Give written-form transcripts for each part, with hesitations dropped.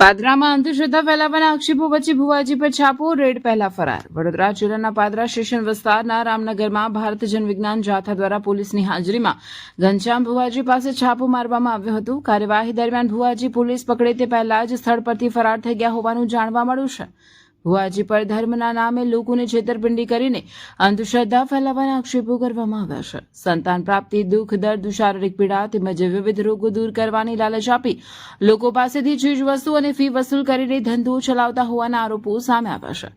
પાદરામાં અંધશ્રદ્ધા ફેલાવવાના આક્ષેપો વચ્ચે ભુવાજી પર છાપો, રેડ પહેલા ફરાર. વડોદરા જિલ્લાના પાદરા સ્ટેશન વિસ્તારના રામનગરમાં ભારત જન વિજ્ઞાન જાથા દ્વારા પોલીસની હાજરીમાં ઘનશ્યામ ભુવાજી પાસે છાપો મારવામાં આવ્યો હતો. કાર્યવાહી દરમિયાન ભુવાજી પોલીસ પકડે તે પહેલા જ સ્થળ પરથી ફરાર થઈ ગયા હોવાનું જાણવા મળ્યું છે. ભુવાજી પર ધર્મના નામે લોકોને છેતરપિંડી કરીને અંધશ્રદ્ધા ફેલાવવાના આક્ષેપો કરવામાં આવ્યા છે. સંતાન પ્રાપ્તિ, દુઃખ, દર્દ, શારીરિક પીડા તેમજ વિવિધ રોગો દૂર કરવાની લાલચ આપી લોકો પાસેથી ચીજવસ્તુ અને ફી વસૂલ કરીને ધંધો ચલાવતા હોવાના આરોપો સામે આવ્યા છે.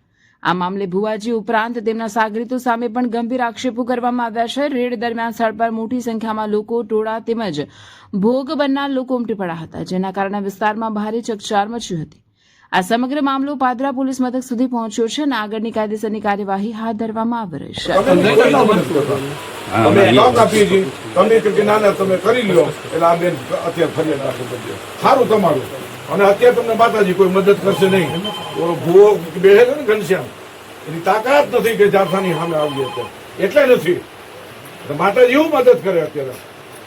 આ મામલે ભુવાજી ઉપરાંત તેમના સાગરીતો સામે પણ ગંભીર આક્ષેપો કરવામાં આવ્યા છે. રેડ દરમિયાન સ્થળ પર મોટી સંખ્યામાં લોકો, ટોળા તેમજ ભોગ બનનાર લોકો ઉમટી પડ્યા હતા, જેના કારણે વિસ્તારમાં ભારે ચકચાર મચી હતી. આ સમગ્ર મામલો પાદરા પોલીસ મથક સુધી પહોંચ્યો છે અને આગળની કાયદેસરની કાર્યવાહી હાથ ધરવામાં આવી રહી છે. અને અત્યારે તમને માતાજી કોઈ મદદ કરશે નહીં. ભૂવો બેસે છે ને ઘનશ્યામ, એની તાકાત નથી કે જાથાની સામે આવીએ એટલે નથી. માતાજી એવું મદદ કરે. અત્યારે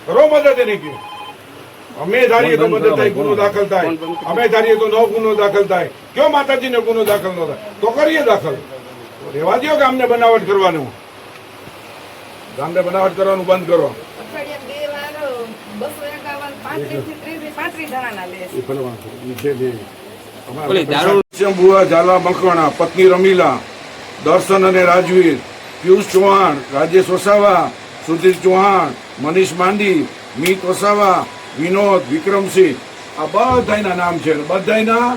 કરો મદદ એની કે અમે ધારીએ તો મદદ થાય, ગુનો દાખલ થાય. અમે ધારીએ તો નવો ગુનો દાખલ થાય. કયો માતાજીને ગુનો દાખલ ન થાય તો કરીએ દાખલ. રેવા દો કે અમને બનાવટ કરવાનું. ગામને બનાવટ કરવાનું બંધ કરો. ઝાલા મકવાણા, પત્ની રમીલા, દર્શન અને રાજવીર, પિયુષ ચૌહાણ, રાજેશ વસાવા, સુધીર ચૌહાણ, મનીષ માંડી, મીત વસાવા, વિનોદ, વિક્રમસિંહ, આ બધાના નામ છે. બધાના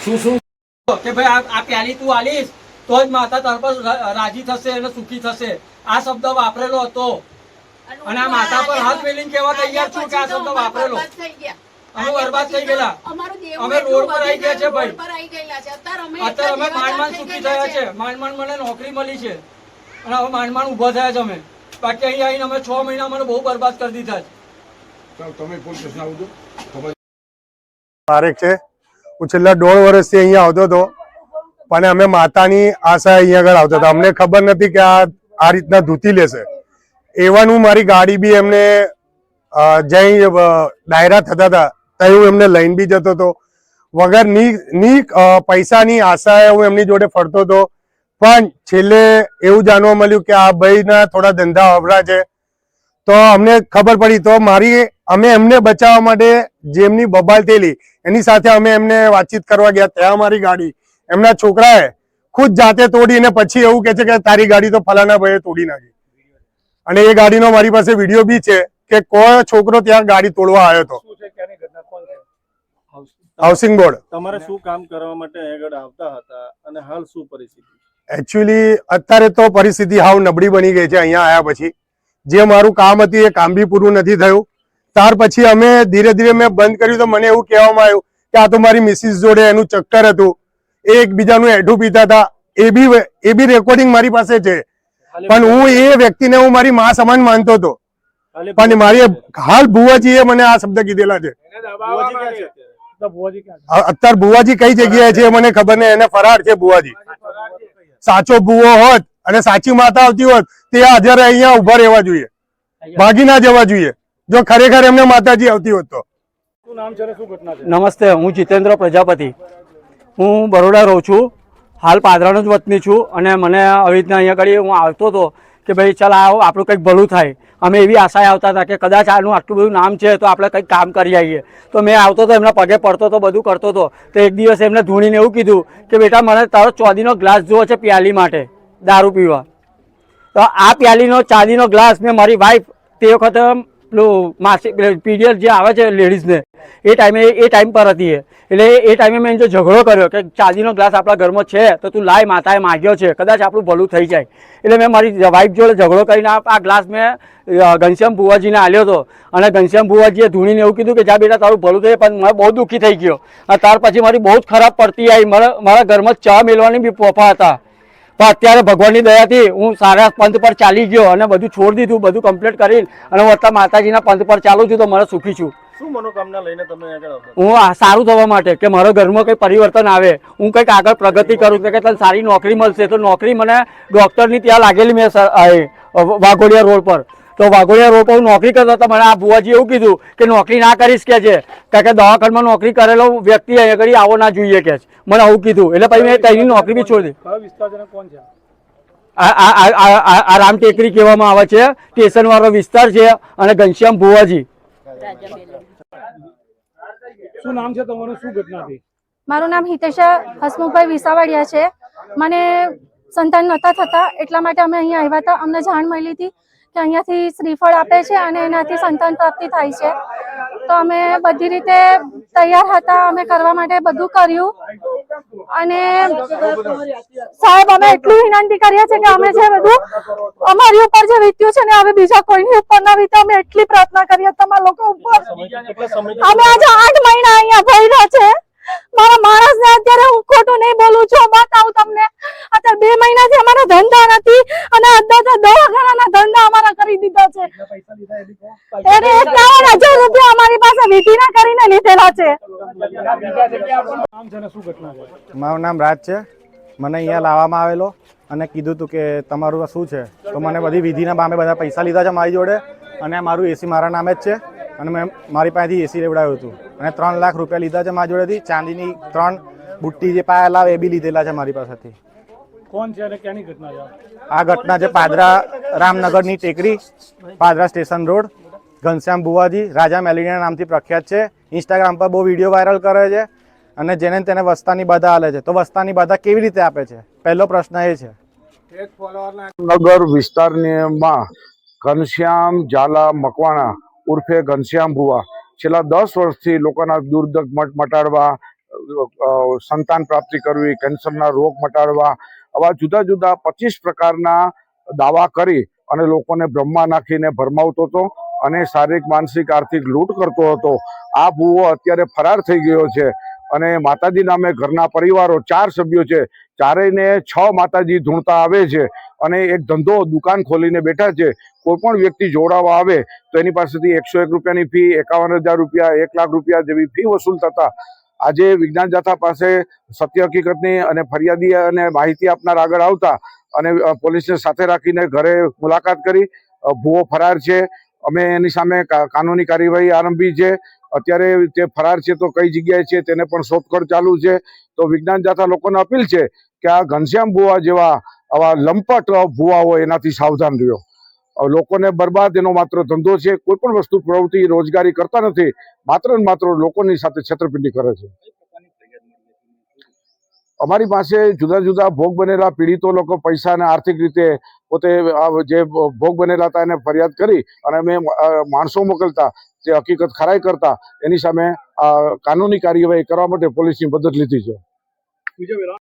શું શું કે ભાઈ આ પ્યાલી તું આલીશ તો જ માતા તાર પર રાજી થશે અને સુખી થશે, આ શબ્દ વાપરેલો હતો. અને આ માતા પર હાથ મેલીને કહેવા તૈયાર છું કે આ શબ્દ વાપરેલો. અમે બરબાદ થઈ ગયેલા, અમે રોડ પર આવી ગયા છે ભાઈ. અત્યારે અમે માંડ સુખી થયા છે. માંડ મને નોકરી મળી છે અને હવે માંડ ઉભા થયા છે અમે. બાકી અહીં આવીને અમે 6 મહિના મને બહુ બરબાદ કરી દીધા છે. તમે પોલીસ સ્ટેશન આવજો. પારેખ છે. હું છેલ્લા 1.5 વર્ષથી અહીંયા આવતો હતો, પણ અમે માતાની આશા અહીંયા આગળ આવતા હતા. અમને ખબર નથી કે આ રીતના ધૂતી લેશે. એવાનું મારી ગાડી બી એમને જઈ ડાયરા થતા હતા ત્યાં હું એમને લઈને બી જતો હતો. વગર ની પૈસાની આશાએ હું એમની જોડે ફરતો હતો. પણ છેલ્લે એવું જાણવા મળ્યું કે આ ભાઈના થોડા ધંધા અવરા છે. તો અમને ખબર પડી, તો અમે એમને બચાવવા માટે જેમની બબાલ થયેલી એની સાથે અમે એમને વાતચીત કરવા ગયા. ત્યાં મારી ગાડી એમના છોકરાએ ખુદ જાતે તોડીને પછી એવું કે છે કે તારી ગાડી તો ફલાણા ભાઈએ તોડી નાખી. અને એ ગાડીનો મારી પાસે વિડીયો બી છે કે કોઈ છોકરો ત્યાં ગાડી તોડવા આવ્યો હતો. Housing board. તમારે શું કામ કરવા માટે આગળ આવતા હતા અને હાલ શું પરિસ્થિતિ? એકચ્યુઅલી અત્યારે તો પરિસ્થિતિ હાવ નબળી બની ગઈ છે. અહીંયા આવ્યા પછી જે મારું કામ હતું એ કામ બી પૂરું નથી થયું. ત્યાર પછી અમે ધીરે ધીરે મેં બંધ કર્યું. તો મને એવું કહેવામાં આવ્યું કે આ તો મારી મિસિસ જોડે એનું ચક્કર હતું, એ એકબીજાનું એઠું પીતા હતા. એ બી રેકોર્ડિંગ મારી પાસે છે. પણ હું એ વ્યક્તિને હું મારી મા સમાન માનતો હતો. પણ મારી હાલ ભુવાજીએ મને આ શબ્દ કીધેલા છે. અત્યારે ભુવાજી કઈ જગ્યાએ છે મને ખબર નહીં. એને ફરાર છે ભુવાજી. સાચો ભુવો હોત અને સાચી માતા આવતી હોત તે હાજર અહીંયા ઉભા રહેવા જોઈએ, ભાગી ના જવા જોઈએ. જો ખરેખર એમને માતાજી આવતી હોત તો. નમસ્તે, હું જીતેન્દ્ર પ્રજાપતિ. હું બરોડા રહું છું. હાલ પાદરાનો જ વતની છું. અને મને આવી રીતના અહીંયા આગળ હું આવતો હતો કે ભાઈ ચાલ આપણું કંઈક ભલું થાય. અમે એવી આશાએ આવતા હતા કે કદાચ આનું આટલું બધું નામ છે તો આપણે કંઈક કામ કરી આવીએ. તો મેં આવતો હતો, એમના પગે પડતો હતો, બધું કરતો હતો. તો એક દિવસ એમને ધૂણીને એવું કીધું કે બેટા મને તારો ચાંદીનો ગ્લાસ જોવો છે પ્યાલી માટે દારૂ પીવા. તો આ પ્યાલીનો ચાંદીનો ગ્લાસ મેં મારી વાઈફ તે વખતે માસિક પીરિયડ જે આવે છે લેડીઝને એ ટાઈમ પર હતી. એટલે એ ટાઈમે મેં જો ઝઘડો કર્યો કે ચાંદીનો ગ્લાસ આપણા ઘરમાં છે તો તું લાય, માતાએ માગ્યો છે, કદાચ આપણું ભલું થઈ જાય. એટલે મેં મારી વાઈફ જોડે ઝઘડો કરીને આ ગ્લાસ મેં ઘનશ્યામ ભુવાજીને આલ્યો હતો. અને ઘનશ્યામ ભુવાજીએ ધૂણીને એવું કીધું કે જા બેટા તારું ભલું થઈ. પણ મને બહુ દુઃખી થઈ ગયો. અને ત્યાર પછી મારી બહુ જ ખરાબ પડતી આવી. મારા ઘરમાં ચા મેળવાની બી પોફા હતા. પણ અત્યારે ભગવાનની દયાથી હું સારા પંથ પર ચાલી ગયો અને બધું છોડી દીધું, બધું કમ્પ્લીટ કરીને અને હું અત્યારે માતાજીના પંથ પર ચાલું છું. તો મને સુખી છું. શું મનોકામના લઈને તમે આગળ આવતા? હું સારું થવા માટે કે મારા ઘરમાં કંઈ પરિવર્તન આવે, હું કંઈક આગળ પ્રગતિ કરું કે તને સારી નોકરી મળશે. તો નોકરી મને ડૉક્ટરની ત્યાં લાગેલી મેં વાઘોડિયા રોડ પર. તો વાઘોડિયા રોડ પર હું નોકરી કરતો હતો. મને આ ભુવાજી એવું કીધું કે નોકરી ના કરીશ કે છે, કારણ કે દવાખાનામાં નોકરી કરેલો વ્યક્તિ અહીંયા આગળ આવો ના જોઈએ કે છે. મને આવું કીધું એટલે પછી મેં ત્યાંની નોકરી બી છોડી દીધી. કયો વિસ્તાર છે અને કોણ છે? આ રામ ટેકરી કહેવામાં આવે છે, સ્ટેશન વાળો વિસ્તાર છે. અને ઘનશ્યામ ભુવાજી. શું નામ છે તમારું? શું ઘટના થઈ? મારું નામ હિતેશા હસમુખભાઈ વિસાવડિયા છે. મને સંતાન નહોતા થતા એટલા માટે અમે અહીંયા આવ્યા હતા. અમને જાણ મળી હતી કે અહીંયાથી શ્રીફળ આપે છે અને એનાથી સંતાન પ્રાપ્તિ થાય છે. તો અમે બધી રીતે તૈયાર હતા, અમે કરવા માટે બધું કર્યું. અને સાહેબ અમે એટલું વિનંતી કરીએ છીએ કે અમે જે બધું અમારી ઉપર જે વીત્યું છે ને હવે બીજા કોઈની ઉપર ના વીતે, અમે એટલી પ્રાર્થના કરીએ તમારા લોકો ઉપર. અમે આજે 8 મહિના અહીંયા ભર્યા છે. મારા માણસ ને અત્યારે હું ખોટું નહીં બોલું છું, બતાવું તમને. અત્યારે 2 મહિનાથી અમારા ધંધા નથી અને અત્યારે દવાખાનાના ધંધા અમારા કરી દીધા છે. એને 51,000 રૂપિયા અમારી પાસે વિધિના કરીને લીધેલા છે. નામ છે ને શું ઘટના છે? મારું નામ રાજ છે. મને અહીંયા લાવવામાં આવેલો અને કીધું હતું કે તમારું શું છે, તો મને બધી વિધિના બામે બધા પૈસા લીધા છે મારી જોડે. અને મારું એસી મારા નામે જ છે અને મેં મારી પાસેથી એસી લેવડાવ્યું હતું અને 3 લાખ રૂપિયા લીધા છે મારી જોડેથી. ચાંદીની 3 બુટ્ટી જે પાયા લાવે એ બી લીધેલા છે મારી પાસેથી. કોણ છે અને ક્યાંની ઘટના છે? આ ઘટના છે પાદરા રામનગરની ટેકરી, પાદરા સ્ટેશન રોડ. ઘનશ્યામ ભુવાજી રાજા મેલેડિયા નામથી પ્રખ્યાત છે. ઇન્સ્ટાગ્રામ પર બહુ વિડીયો વાયરલ કરે છે અને જેને તેને વસ્તાની બાધા આલે છે. તો વસ્તાની બાધા કેવી રીતે આપે છે, પહેલો પ્રશ્ન એ છે. નગર વિસ્તારમાં ઘનશ્યામ ઝાલા મકવાણા ઉર્ફે ઘનશ્યામ ભુવા છેલ્લા 10 વર્ષથી લોકોના દુર્દગ મટાડવા, સંતાન પ્રાપ્તિ કરવી, કેન્સરના રોગ મટાડવા, આવા જુદા જુદા 25 પ્રકારના દાવા કરી અને લોકોને બ્રહ્મા નાખીને ભરમાવતો હતો અને શારીરિક, માનસિક, આર્થિક લૂંટ કરતો હતો. આ ભુવો અત્યારે ફરાર થઈ ગયો છે અને માતાજી નામે ઘરના પરિવારો 4 સભ્યો છે, ચારેયને 6 માતાજી ધૂણતા આવે છે અને એક ધંધો દુકાન ખોલીને બેઠા છે. કોઈ પણ વ્યક્તિ જોડાવા આવે તો એની પાસેથી 101 રૂપિયાની ફી, 51,000 રૂપિયા, 1 લાખ રૂપિયા જેવી ફી વસૂલ થતા. આજે વિજ્ઞાન જાથા પાસે સત્ય હકીકતની અને ફરિયાદી અને માહિતી આપનાર આગળ આવતા અને પોલીસને સાથે રાખીને ઘરે મુલાકાત કરી. ભુવો ફરાર છે. અમે એની સામે કાનૂની કાર્યવાહી આરંભી છે. અત્યારે તે ફરાર છે તો કઈ જગ્યાએ છે તેને પણ શોધખોળ ચાલુ છે. તો વિજ્ઞાન જાથા લોકોને અપીલ છે કે આ ઘનશ્યામ ભુવા જેવા આવા લંપટ ભુવા હોય એનાથી સાવધાન રહ્યો. લોકોને બરબાદ એનો માત્ર ધંધો છે. કોઈ પણ વસ્તુ પ્રવૃત્તિ રોજગારી કરતા નથી, માત્ર ને માત્ર લોકોની સાથે છેતરપિંડી કરે છે. અમારી પાસે જુદા જુદા ભોગ બનેલા પીડિતો લોકો પૈસા અને આર્થિક રીતે પોતે જે ભોગ બનેલા હતા એને ફરિયાદ કરી અને અમે માણસો મોકલતા, જે હકીકત ખરાઈ કરતા, એની સામે કાનૂની કાર્યવાહી કરવા માટે પોલીસની મદદ લીધી છે.